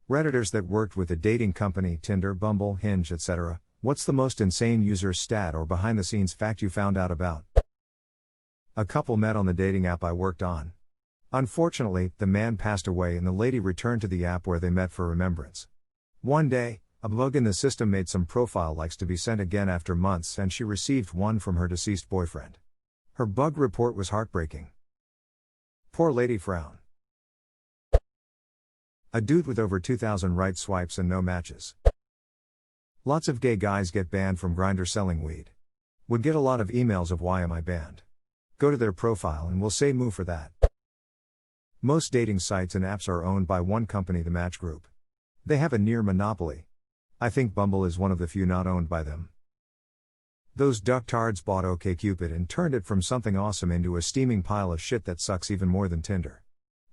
Redditors that worked with a dating company, Tinder, Bumble, Hinge, etc. What's the most insane user stat or behind the scenes fact you found out about? A couple met on the dating app I worked on. Unfortunately, the man passed away and the lady returned to the app where they met for remembrance. One day, a bug in the system made some profile likes to be sent again after months, and she received one from her deceased boyfriend. Her bug report was heartbreaking. Poor lady frown. A dude with over 2,000 right swipes and no matches. Lots of gay guys get banned from Grindr selling weed. Would get a lot of emails of why am I banned. Go to their profile and we'll say moo for that. Most dating sites and apps are owned by one company, the Match Group. They have a near monopoly. I think Bumble is one of the few not owned by them. Those ducktards bought OKCupid and turned it from something awesome into a steaming pile of shit that sucks even more than Tinder.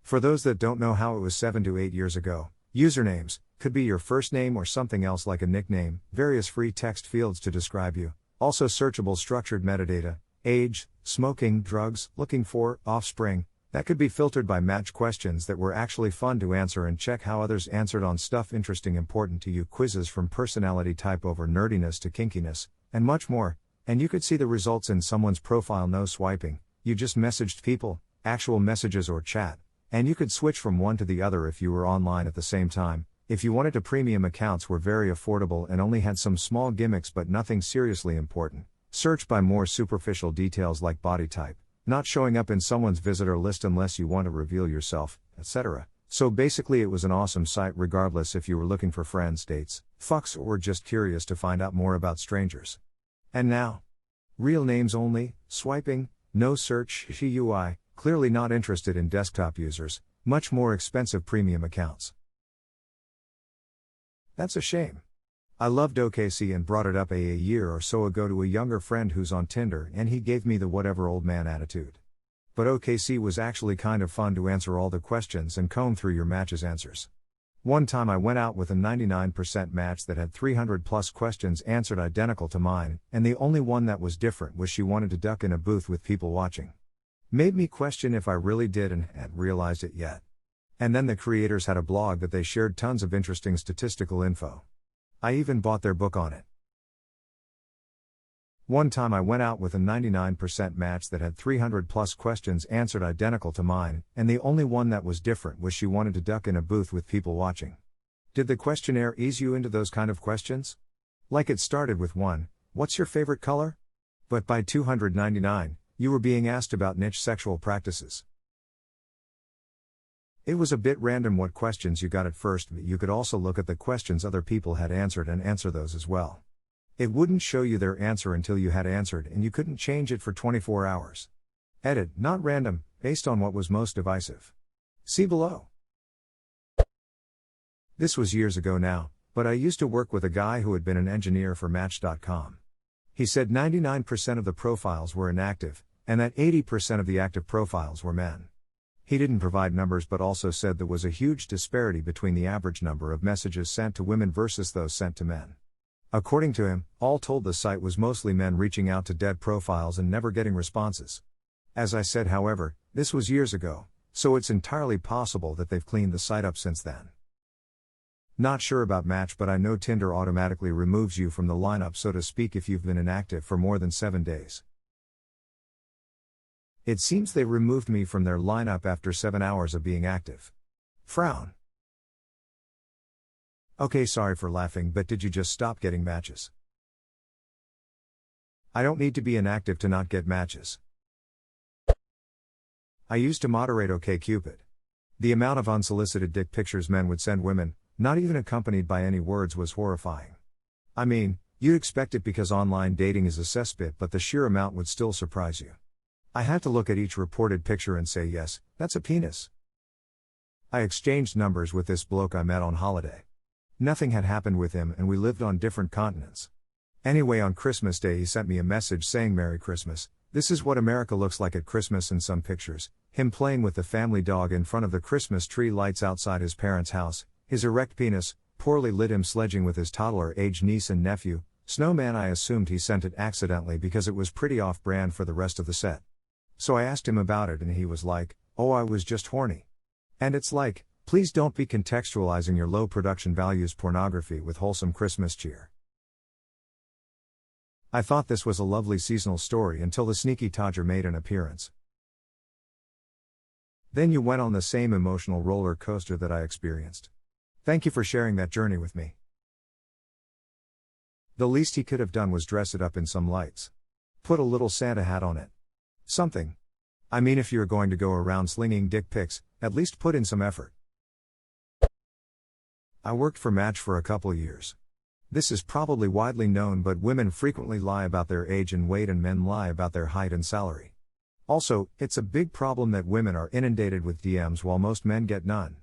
For those that don't know how it was 7 to 8 years ago, usernames could be your first name or something else like a nickname, various free text fields to describe you, also searchable structured metadata, age, smoking, drugs, looking for, offspring, that could be filtered by match questions that were actually fun to answer and check how others answered on stuff interesting important to you, quizzes from personality type over nerdiness to kinkiness, and much more, and you could see the results in someone's profile. No swiping, you just messaged people, actual messages or chat, and you could switch from one to the other if you were online at the same time. If you wanted to, premium accounts were very affordable and only had some small gimmicks but nothing seriously important. Search by more superficial details like body type, not showing up in someone's visitor list unless you want to reveal yourself, etc. So basically it was an awesome site regardless if you were looking for friends, dates, fucks, or just curious to find out more about strangers. And now? Real names only, swiping, no search UI, clearly not interested in desktop users, much more expensive premium accounts. That's a shame. I loved OKC and brought it up a year or so ago to a younger friend who's on Tinder, and he gave me the whatever old man attitude. But OKC was actually kind of fun to answer all the questions and comb through your matches answers. One time I went out with a 99% match that had 300 plus questions answered identical to mine, and the only one that was different was she wanted to duck in a booth with people watching. Made me question if I really did and hadn't realized it yet. And then the creators had a blog that they shared tons of interesting statistical info. I even bought their book on it. One time I went out with a 99% match that had 300 plus questions answered identical to mine, and the only one that was different was she wanted to duck in a booth with people watching. Did the questionnaire ease you into those kind of questions? Like it started with one, what's your favorite color? But by 299, you were being asked about niche sexual practices. It was a bit random what questions you got at first, but you could also look at the questions other people had answered and answer those as well. It wouldn't show you their answer until you had answered, and you couldn't change it for 24 hours. Edit, not random, based on what was most divisive. See below. This was years ago now, but I used to work with a guy who had been an engineer for Match.com. He said 99% of the profiles were inactive, and that 80% of the active profiles were men. He didn't provide numbers but also said there was a huge disparity between the average number of messages sent to women versus those sent to men. According to him, all told the site was mostly men reaching out to dead profiles and never getting responses. As I said, however, this was years ago, so it's entirely possible that they've cleaned the site up since then. Not sure about Match, but I know Tinder automatically removes you from the lineup, so to speak, if you've been inactive for more than 7 days. It seems they removed me from their lineup after 7 hours of being active. Frown. Okay, sorry for laughing, but did you just stop getting matches? I don't need to be inactive to not get matches. I used to moderate OKCupid. The amount of unsolicited dick pictures men would send women, not even accompanied by any words, was horrifying. I mean, you'd expect it because online dating is a cesspit, but the sheer amount would still surprise you. I had to look at each reported picture and say, yes, that's a penis. I exchanged numbers with this bloke I met on holiday. Nothing had happened with him and we lived on different continents. Anyway, on Christmas Day he sent me a message saying Merry Christmas, this is what America looks like at Christmas, and some pictures, him playing with the family dog in front of the Christmas tree, lights outside his parents' house, his erect penis, poorly lit, him sledging with his toddler-aged niece and nephew, snowman. I assumed he sent it accidentally because it was pretty off-brand for the rest of the set. So I asked him about it and he was like, oh, I was just horny. And it's like, Please don't be contextualizing your low production values pornography with wholesome Christmas cheer. I thought this was a lovely seasonal story until the sneaky Todger made an appearance. Then you went on the same emotional roller coaster that I experienced. Thank you for sharing that journey with me. The least he could have done was dress it up in some lights. Put a little Santa hat on it. Something. I mean, if you're going to go around slinging dick pics, at least put in some effort. I worked for Match for a couple years. This is probably widely known, but women frequently lie about their age and weight and men lie about their height and salary. Also, it's a big problem that women are inundated with DMs while most men get none.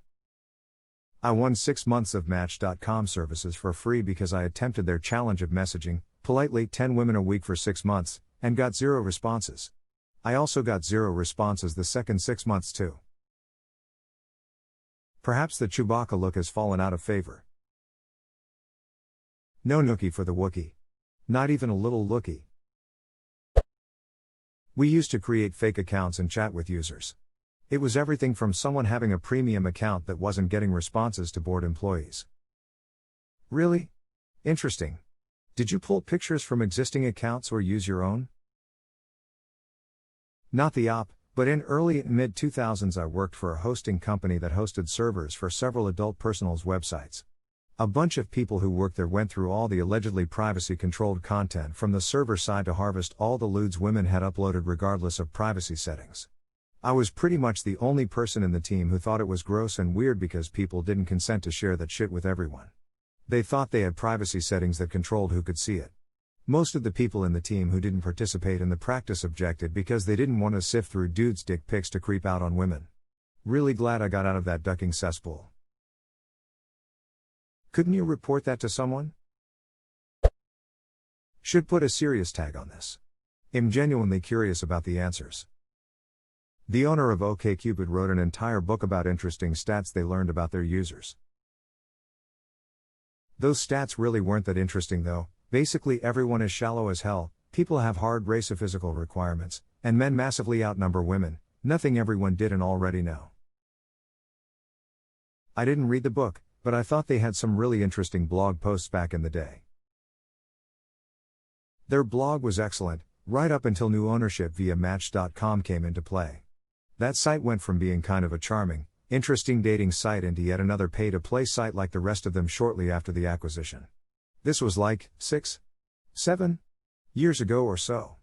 I won 6 months of Match.com services for free because I attempted their challenge of messaging, politely 10 women a week for 6 months, and got 0 responses. I also got 0 responses the second 6 months too. Perhaps the Chewbacca look has fallen out of favor. No nookie for the Wookiee. Not even a little lookie. We used to create fake accounts and chat with users. It was everything from someone having a premium account that wasn't getting responses to bored employees. Really? Interesting. Did you pull pictures from existing accounts or use your own? Not the op, but in early and mid-2000s I worked for a hosting company that hosted servers for several adult personals websites. A bunch of people who worked there went through all the allegedly privacy-controlled content from the server side to harvest all the lewds women had uploaded regardless of privacy settings. I was pretty much the only person in the team who thought it was gross and weird because people didn't consent to share that shit with everyone. They thought they had privacy settings that controlled who could see it. Most of the people in the team who didn't participate in the practice objected because they didn't want to sift through dudes' dick pics to creep out on women. Really glad I got out of that ducking cesspool. Couldn't you report that to someone? Should put a serious tag on this. I'm genuinely curious about the answers. The owner of OKCupid wrote an entire book about interesting stats they learned about their users. Those stats really weren't that interesting though. Basically everyone is shallow as hell, people have hard race-physical requirements, and men massively outnumber women, nothing everyone didn't already know. I didn't read the book, but I thought they had some really interesting blog posts back in the day. Their blog was excellent, right up until new ownership via Match.com came into play. That site went from being kind of a charming, interesting dating site into yet another pay-to-play site like the rest of them shortly after the acquisition. This was like 6, 7 years ago or so.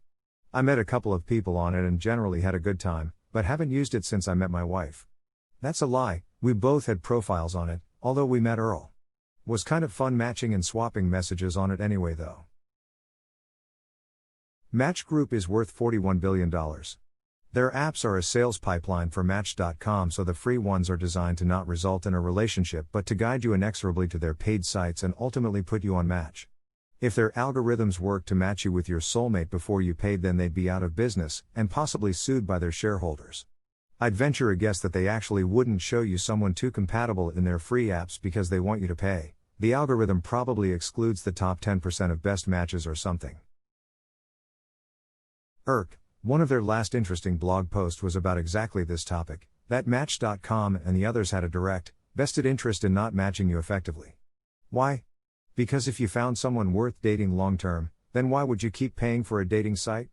I met a couple of people on it and generally had a good time, but haven't used it since I met my wife. That's a lie, we both had profiles on it, although we met Earl. Was kind of fun matching and swapping messages on it anyway though. Match Group is worth $41 billion. Their apps are a sales pipeline for Match.com, so the free ones are designed to not result in a relationship but to guide you inexorably to their paid sites and ultimately put you on Match. If their algorithms worked to match you with your soulmate before you paid, then they'd be out of business and possibly sued by their shareholders. I'd venture a guess that they actually wouldn't show you someone too compatible in their free apps because they want you to pay. The algorithm probably excludes the top 10% of best matches or something. One of their last interesting blog posts was about exactly this topic, that Match.com and the others had a direct, vested interest in not matching you effectively. Why? Because if you found someone worth dating long-term, then why would you keep paying for a dating site?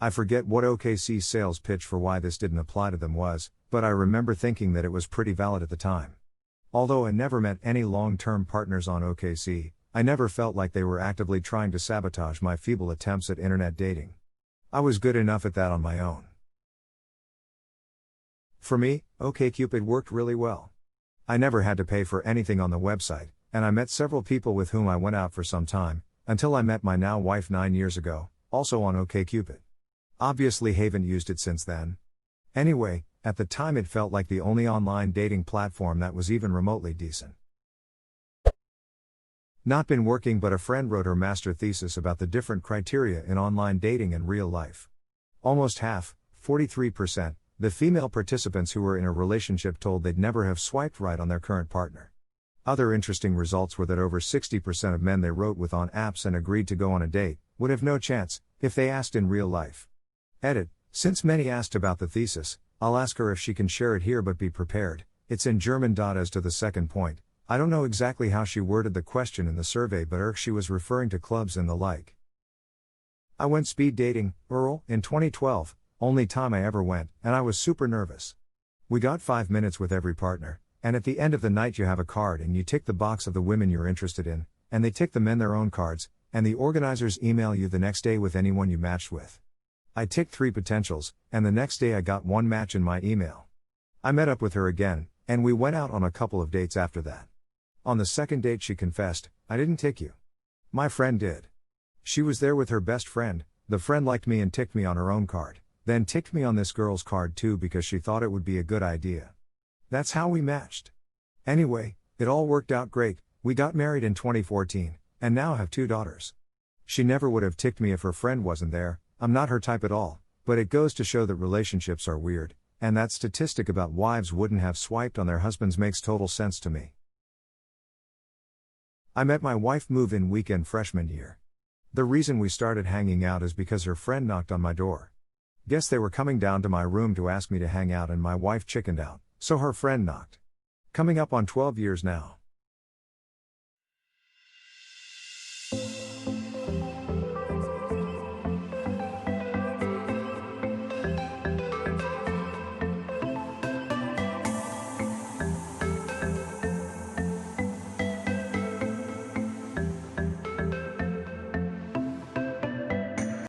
I forget what OKC's sales pitch for why this didn't apply to them was, but I remember thinking that it was pretty valid at the time. Although I never met any long-term partners on OKC, I never felt like they were actively trying to sabotage my feeble attempts at internet dating. I was good enough at that on my own. For me, OKCupid worked really well. I never had to pay for anything on the website, and I met several people with whom I went out for some time, until I met my now wife 9 years ago, also on OKCupid. Obviously haven't used it since then. Anyway, at the time it felt like the only online dating platform that was even remotely decent. Not been working, but a friend wrote her master thesis about the different criteria in online dating and real life. Almost half, 43%, the female participants who were in a relationship told they'd never have swiped right on their current partner. Other interesting results were that over 60% of men they wrote with on apps and agreed to go on a date would have no chance if they asked in real life. Edit: since many asked about the thesis, I'll ask her if she can share it here, but be prepared. It's in German. As to the second point, I don't know exactly how she worded the question in the survey, but she was referring to clubs and the like. I went speed dating, Earl, in 2012, only time I ever went, and I was super nervous. We got 5 minutes with every partner, and at the end of the night you have a card and you tick the box of the women you're interested in, and they tick the men their own cards, and the organizers email you the next day with anyone you matched with. I ticked 3 potentials, and the next day I got 1 match in my email. I met up with her again, and we went out on a couple of dates after that. On the second date she confessed, "I didn't tick you. My friend did. She was there with her best friend, the friend liked me and ticked me on her own card, then ticked me on this girl's card too because she thought it would be a good idea. That's how we matched. Anyway, it all worked out great, we got married in 2014, and now have 2 daughters. She never would have ticked me if her friend wasn't there, I'm not her type at all, but it goes to show that relationships are weird, and that statistic about wives wouldn't have swiped on their husbands makes total sense to me." I met my wife move-in weekend freshman year. The reason we started hanging out is because her friend knocked on my door. Guess they were coming down to my room to ask me to hang out and my wife chickened out, so her friend knocked. Coming up on 12 years now.